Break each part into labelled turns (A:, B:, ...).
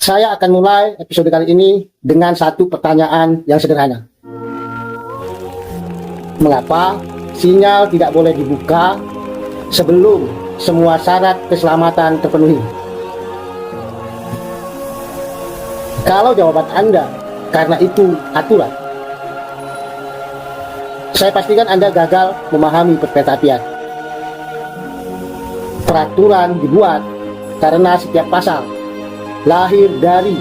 A: Saya akan mulai episode kali ini dengan satu pertanyaan yang sederhana. Mengapa sinyal tidak boleh dibuka sebelum semua syarat keselamatan terpenuhi? Kalau jawaban Anda karena itu aturan, saya pastikan Anda gagal memahami perkeretaapian. Peraturan dibuat karena setiap pasal lahir dari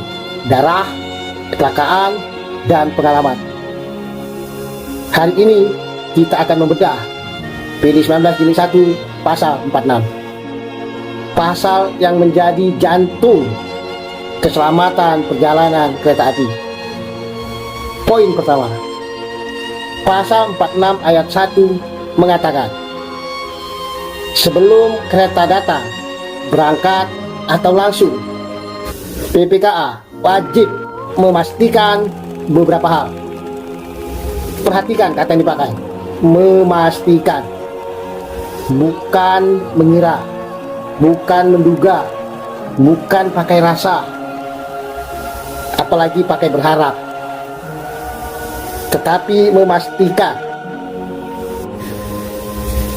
A: darah, kecelakaan, dan pengalaman. Hari ini kita akan membedah PD 19 Jilid 1 Pasal 46. Pasal yang menjadi jantung keselamatan perjalanan kereta api. Poin pertama, Pasal 46 ayat 1 mengatakan, sebelum kereta datang, berangkat, atau langsung, PPKA wajib memastikan beberapa hal. Perhatikan kata yang dipakai, memastikan, bukan mengira, bukan menduga, bukan pakai rasa, apalagi pakai berharap, tetapi memastikan.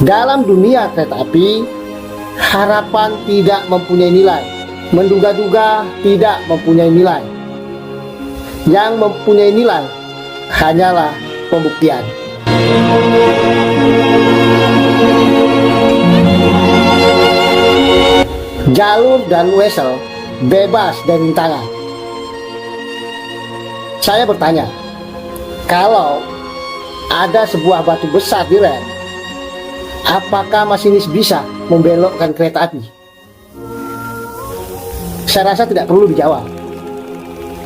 A: Dalam dunia kereta api, harapan tidak mempunyai nilai, menduga-duga tidak mempunyai nilai. Yang mempunyai nilai hanyalah pembuktian. Jalur dan wesel bebas dari rintangan. Saya bertanya, kalau ada sebuah batu besar di rel, apakah masinis bisa membelokkan kereta api? Saya rasa tidak perlu dijawab,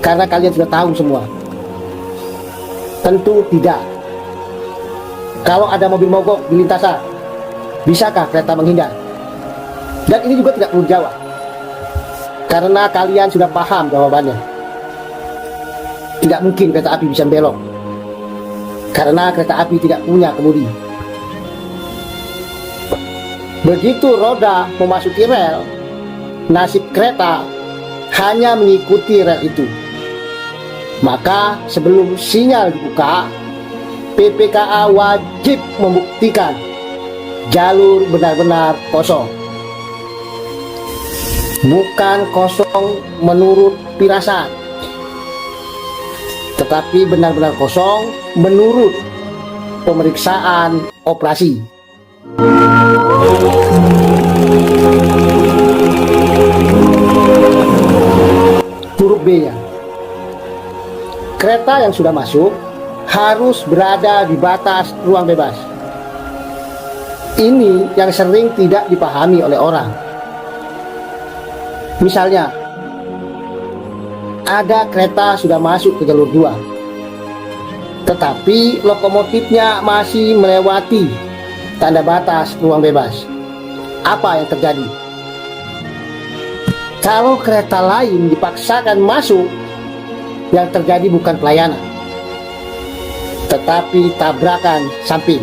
A: karena kalian sudah tahu semua. Tentu tidak. Kalau ada mobil mogok di lintasan, bisakah kereta menghindar? Dan ini juga tidak perlu dijawab, karena kalian sudah paham jawabannya. Tidak mungkin kereta api bisa belok, karena kereta api tidak punya kemudi. Begitu roda memasuki rel, nasib kereta hanya mengikuti rel itu. Maka sebelum sinyal dibuka, PPKA wajib membuktikan jalur benar-benar kosong. Bukan kosong menurut firasat, tetapi benar-benar kosong menurut pemeriksaan operasi. Huruf B-nya, kereta yang sudah masuk harus berada di batas ruang bebas. Ini yang sering tidak dipahami oleh orang. Misalnya, ada kereta sudah masuk ke jalur 2, tetapi lokomotifnya masih melewati tanda batas ruang bebas. Apa yang terjadi? Kalau kereta lain dipaksakan masuk, yang terjadi bukan pelayanan, tetapi tabrakan samping.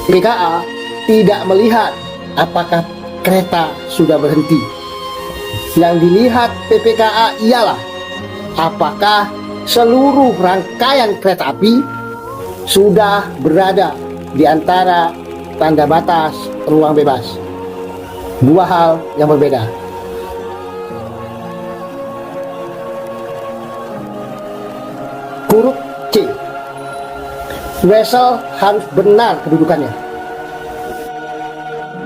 A: PKA tidak melihat apakah kereta sudah berhenti. Yang dilihat PPKA ialah apakah seluruh rangkaian kereta api sudah berada di antara tanda batas ruang bebas. Dua hal yang berbeda. Huruf C, wesel harus benar kedudukannya.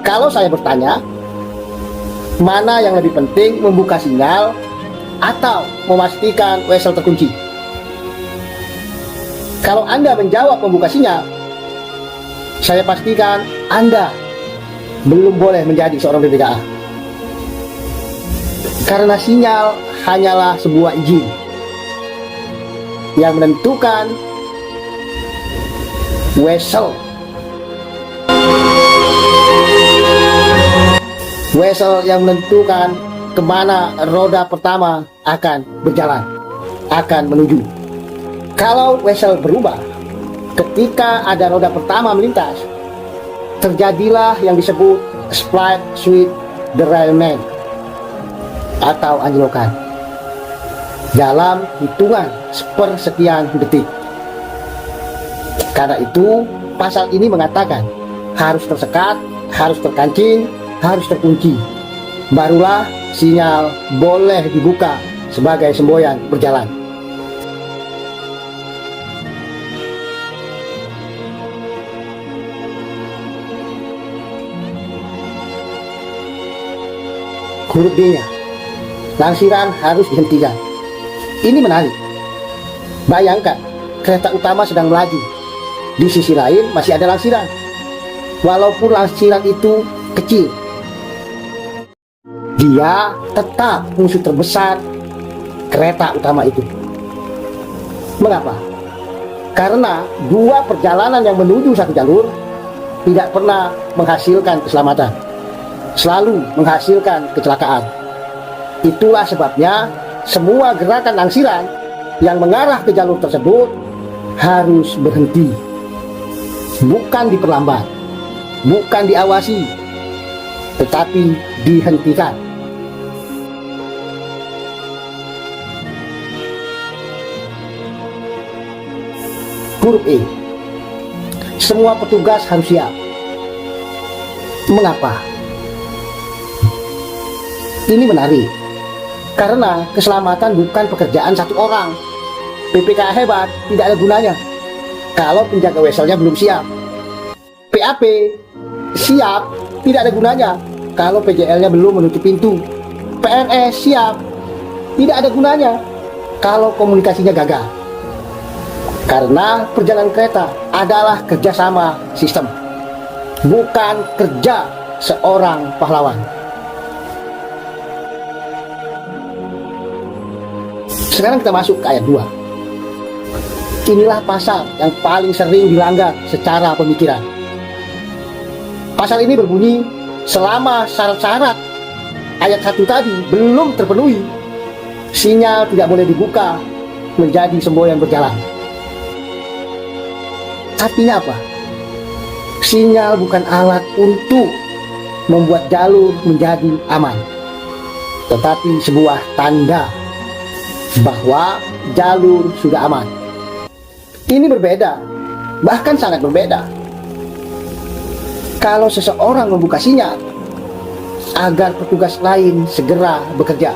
A: Kalau saya bertanya, mana yang lebih penting, membuka sinyal atau memastikan wesel terkunci? Kalau Anda menjawab membuka sinyal, saya pastikan Anda belum boleh menjadi seorang PPKA. Karena sinyal hanyalah sebuah izin yang menentukan wesel yang menentukan kemana roda pertama akan berjalan, akan menuju. Kalau wesel berubah ketika ada roda pertama melintas, terjadilah yang disebut split switch derailment. atau anjlokan dalam hitungan sepersekian detik. Karena itu, pasal ini mengatakan harus tersekat, harus terkancing, harus terkunci. Barulah sinyal boleh dibuka sebagai semboyan berjalan. Huruf D-nya, langsiran harus dihentikan. Ini menarik. Bayangkan, kereta utama sedang melaju. Di sisi lain masih ada langsiran. Walaupun langsiran itu kecil, dia tetap musuh terbesar kereta utama itu. Mengapa? Karena dua perjalanan yang menuju satu jalur tidak pernah menghasilkan keselamatan, selalu menghasilkan kecelakaan. Itulah sebabnya semua gerakan langsiran yang mengarah ke jalur tersebut harus berhenti. Bukan diperlambat, bukan diawasi, tetapi dihentikan. Huruf E, semua petugas harus siap. Mengapa? Ini menarik, karena keselamatan bukan pekerjaan satu orang. PPK hebat tidak ada gunanya kalau penjaga weselnya belum siap. PAP siap tidak ada gunanya kalau PJL-nya belum menutup pintu. PNS siap tidak ada gunanya kalau komunikasinya gagal. Karena perjalanan kereta adalah kerjasama sistem, bukan kerja seorang pahlawan. Sekarang kita masuk ke ayat 2. Inilah pasal yang paling sering dilanggar secara pemikiran. Pasal ini berbunyi, selama syarat-syarat ayat 1 tadi belum terpenuhi, sinyal tidak boleh dibuka menjadi semboyan berjalan. Artinya apa? Sinyal bukan alat untuk membuat jalur menjadi aman, tetapi sebuah tanda bahwa jalur sudah aman. Ini berbeda, bahkan sangat berbeda. Kalau seseorang membuka sinyal agar petugas lain segera bekerja,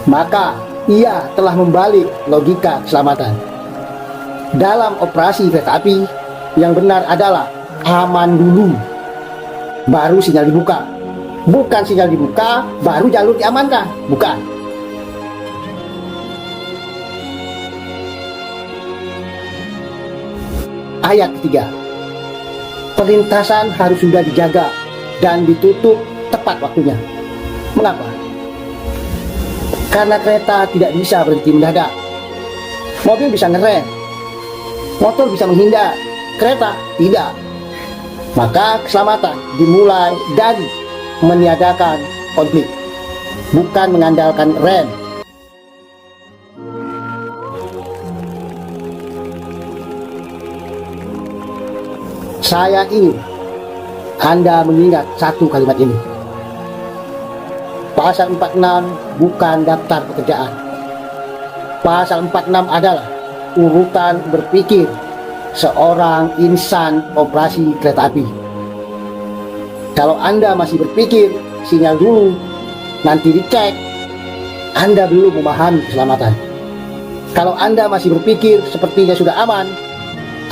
A: maka ia telah membalik logika keselamatan. Dalam operasi kereta api, yang benar adalah aman dulu, baru sinyal dibuka. Bukan sinyal dibuka, baru jalur diamankan. Bukan. Ayat ketiga, perlintasan harus sudah dijaga dan ditutup tepat waktunya. Mengapa? Karena kereta tidak bisa berhenti mendadak. Mobil bisa ngerem, motor bisa menghindar, kereta tidak. Maka keselamatan dimulai dari meniadakan konflik, bukan mengandalkan rem. Saya ingin Anda mengingat satu kalimat ini. Pasal 46 bukan daftar pekerjaan. Pasal 46 adalah urutan berpikir seorang insan operasi kereta api. Kalau Anda masih berpikir sinyal dulu, nanti dicek, Anda belum memahami keselamatan. Kalau Anda masih berpikir sepertinya sudah aman,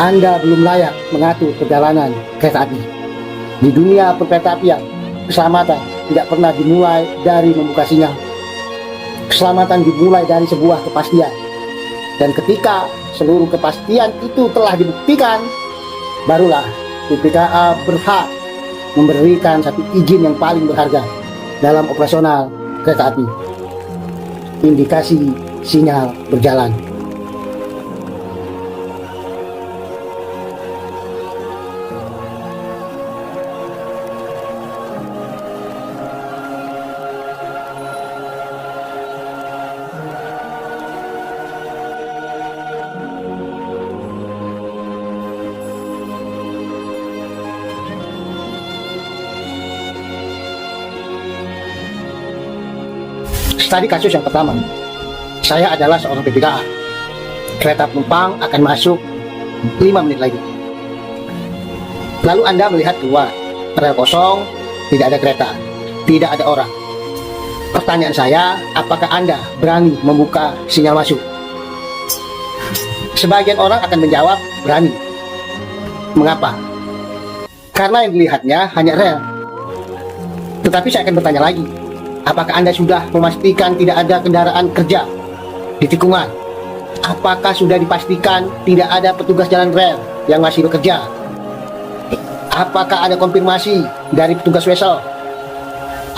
A: Anda belum layak mengatur perjalanan kereta api. Di dunia perkeretaapian, keselamatan tidak pernah dimulai dari membuka sinyal. Keselamatan dimulai dari sebuah kepastian. Dan ketika seluruh kepastian itu telah dibuktikan, barulah BPKA berhak memberikan satu izin yang paling berharga dalam operasional kereta api. Indikasi sinyal berjalan. Tadi kasus yang pertama, saya adalah seorang PPKA. Kereta penumpang akan masuk 5 menit lagi. Lalu Anda melihat keluar, rel kosong, tidak ada kereta, tidak ada orang. Pertanyaan saya, apakah Anda berani membuka sinyal masuk? Sebagian orang akan menjawab berani. Mengapa? Karena yang dilihatnya hanya rel. Tetapi saya akan bertanya lagi, apakah Anda sudah memastikan tidak ada kendaraan kerja di tikungan? Apakah sudah dipastikan tidak ada petugas jalan rel yang masih bekerja? Apakah ada konfirmasi dari petugas wesel?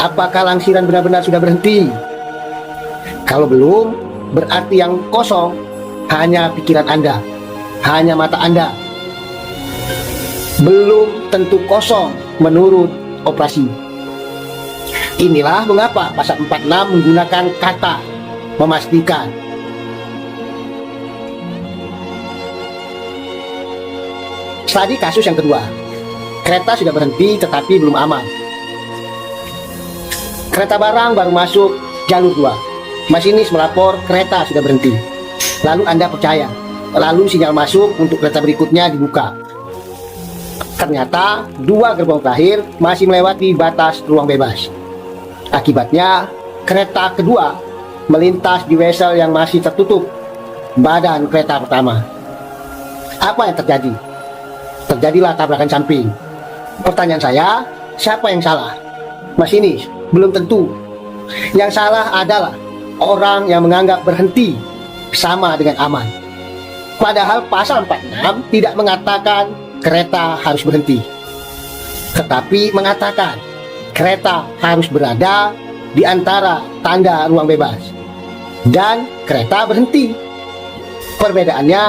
A: Apakah langsiran benar-benar sudah berhenti? Kalau belum, berarti yang kosong hanya pikiran Anda, hanya mata Anda. Belum tentu kosong menurut operasi. Inilah mengapa pasal 46 menggunakan kata memastikan. Tadi kasus yang kedua, kereta sudah berhenti tetapi belum aman. Kereta barang baru masuk jalur 2. Masinis melapor kereta sudah berhenti. Lalu Anda percaya. Lalu sinyal masuk untuk kereta berikutnya dibuka. Ternyata 2 gerbong terakhir masih melewati batas ruang bebas. Akibatnya kereta kedua melintas di wesel yang masih tertutup badan kereta pertama. Apa yang terjadi? Terjadilah tabrakan samping. Pertanyaan saya, siapa yang salah? Masinis? Belum tentu. Yang salah adalah orang yang menganggap berhenti sama dengan aman. Padahal pasal 46 tidak mengatakan kereta harus berhenti, tetapi mengatakan kereta harus berada di antara tanda ruang bebas dan kereta berhenti. Perbedaannya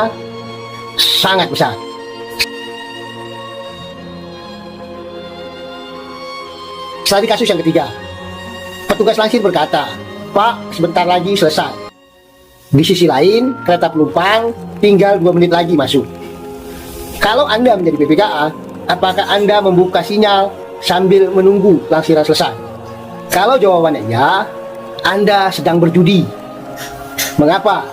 A: sangat besar. Tadi kasus yang ketiga, petugas langsir berkata, "Pak, sebentar lagi selesai." Di sisi lain, kereta penumpang tinggal 2 menit lagi masuk. Kalau Anda menjadi PPKA, apakah Anda membuka sinyal sambil menunggu langsiran selesai? Kalau jawabannya ya, Anda sedang berjudi. Mengapa?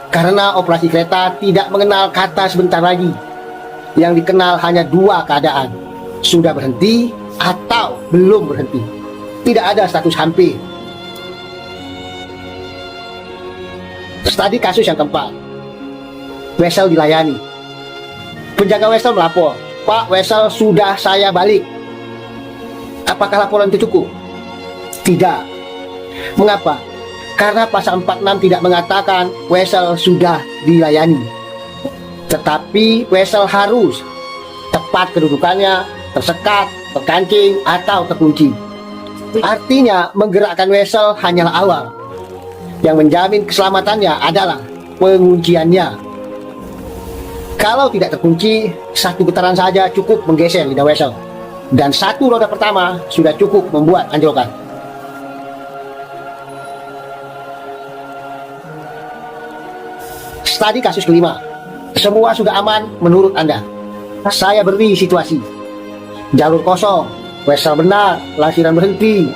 A: Karena operasi kereta tidak mengenal kata sebentar lagi. Yang dikenal hanya 2 keadaan, sudah berhenti atau belum berhenti. Tidak ada status hampir. Tadi kasus yang keempat, wesel dilayani. Penjaga wesel melapor, "Pak, wesel sudah saya balik." Apakah laporan itu cukup? Tidak. Mengapa? Karena pasal 46 tidak mengatakan wesel sudah dilayani, tetapi wesel harus tepat kedudukannya, tersekat, terkancing, atau terkunci. Artinya menggerakkan wesel hanyalah awal. Yang menjamin keselamatannya adalah pengunciannya. Kalau tidak terkunci, 1 getaran saja cukup menggeser lidah wesel, dan 1 roda pertama sudah cukup membuat anjlokan. Tadi kasus kelima, semua sudah aman menurut Anda. Saya beri situasi. Jalur kosong, wesel benar, langsiran berhenti,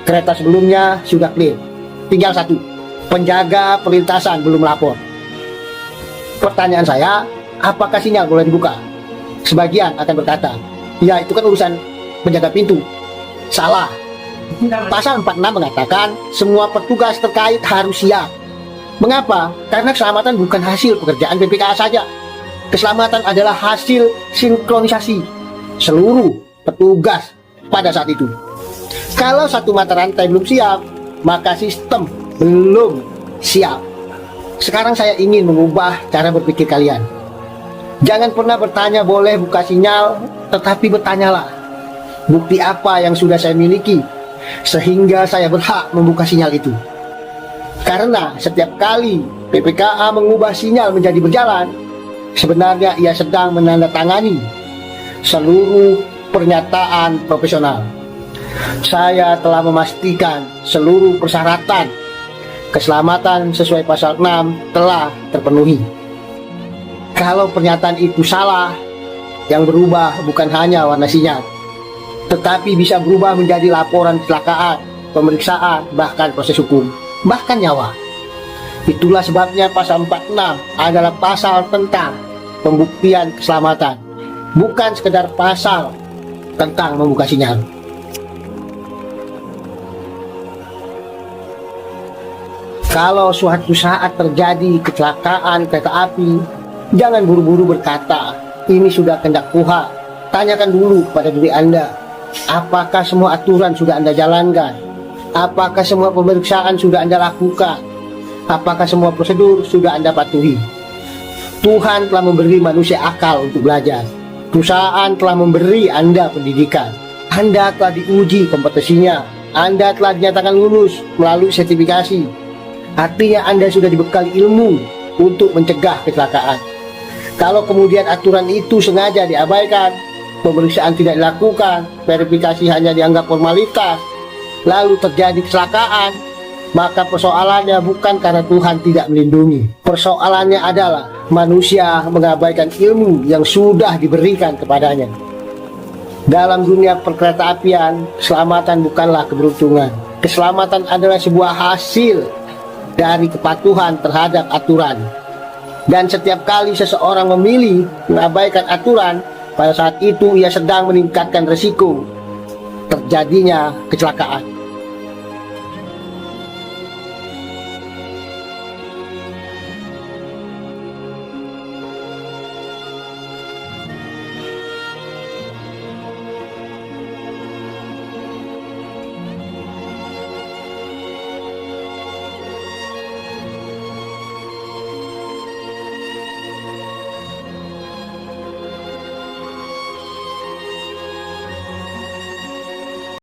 A: kereta sebelumnya sudah clear. Tinggal 1, penjaga perlintasan belum lapor. Pertanyaan saya, apakah sinyal boleh dibuka? Sebagian akan berkata, ya itu kan urusan penjaga pintu. Salah. Pasal 46 mengatakan semua petugas terkait harus siap. Mengapa? Karena keselamatan bukan hasil pekerjaan PPKA saja. Keselamatan adalah hasil sinkronisasi seluruh petugas pada saat itu. Kalau satu mata rantai belum siap, maka sistem belum siap. Sekarang saya ingin mengubah cara berpikir kalian. Jangan pernah bertanya boleh buka sinyal, tetapi bertanyalah, bukti apa yang sudah saya miliki sehingga saya berhak membuka sinyal itu. Karena setiap kali PPKA mengubah sinyal menjadi berjalan, sebenarnya ia sedang menandatangani seluruh pernyataan profesional. Saya telah memastikan seluruh persyaratan keselamatan sesuai pasal 6 telah terpenuhi. Kalau pernyataan itu salah, yang berubah bukan hanya warna sinyal, tetapi bisa berubah menjadi laporan kecelakaan, pemeriksaan, bahkan proses hukum. bahkan nyawa. Itulah sebabnya pasal 46 adalah pasal tentang pembuktian keselamatan, bukan sekedar pasal tentang membuka sinyal. Kalau suatu saat terjadi kecelakaan kereta api, jangan buru-buru berkata, ini sudah kehendak Tuhan. Tanyakan dulu pada diri Anda, apakah semua aturan sudah Anda jalankan? Apakah semua pemeriksaan sudah Anda lakukan? Apakah semua prosedur sudah Anda patuhi? Tuhan telah memberi manusia akal untuk belajar. Perusahaan telah memberi Anda pendidikan. Anda telah diuji kompetensinya. Anda telah dinyatakan lulus melalui sertifikasi. Artinya Anda sudah dibekali ilmu untuk mencegah kecelakaan. Kalau kemudian aturan itu sengaja diabaikan, pemeriksaan tidak dilakukan, verifikasi hanya dianggap formalitas, lalu terjadi kecelakaan, maka persoalannya bukan karena Tuhan tidak melindungi. Persoalannya adalah manusia mengabaikan ilmu yang sudah diberikan kepadanya. Dalam dunia perkeretaapian, keselamatan bukanlah keberuntungan. Keselamatan adalah sebuah hasil dari kepatuhan terhadap aturan. Dan setiap kali seseorang memilih mengabaikan aturan, pada saat itu ia sedang meningkatkan risiko terjadinya kecelakaan.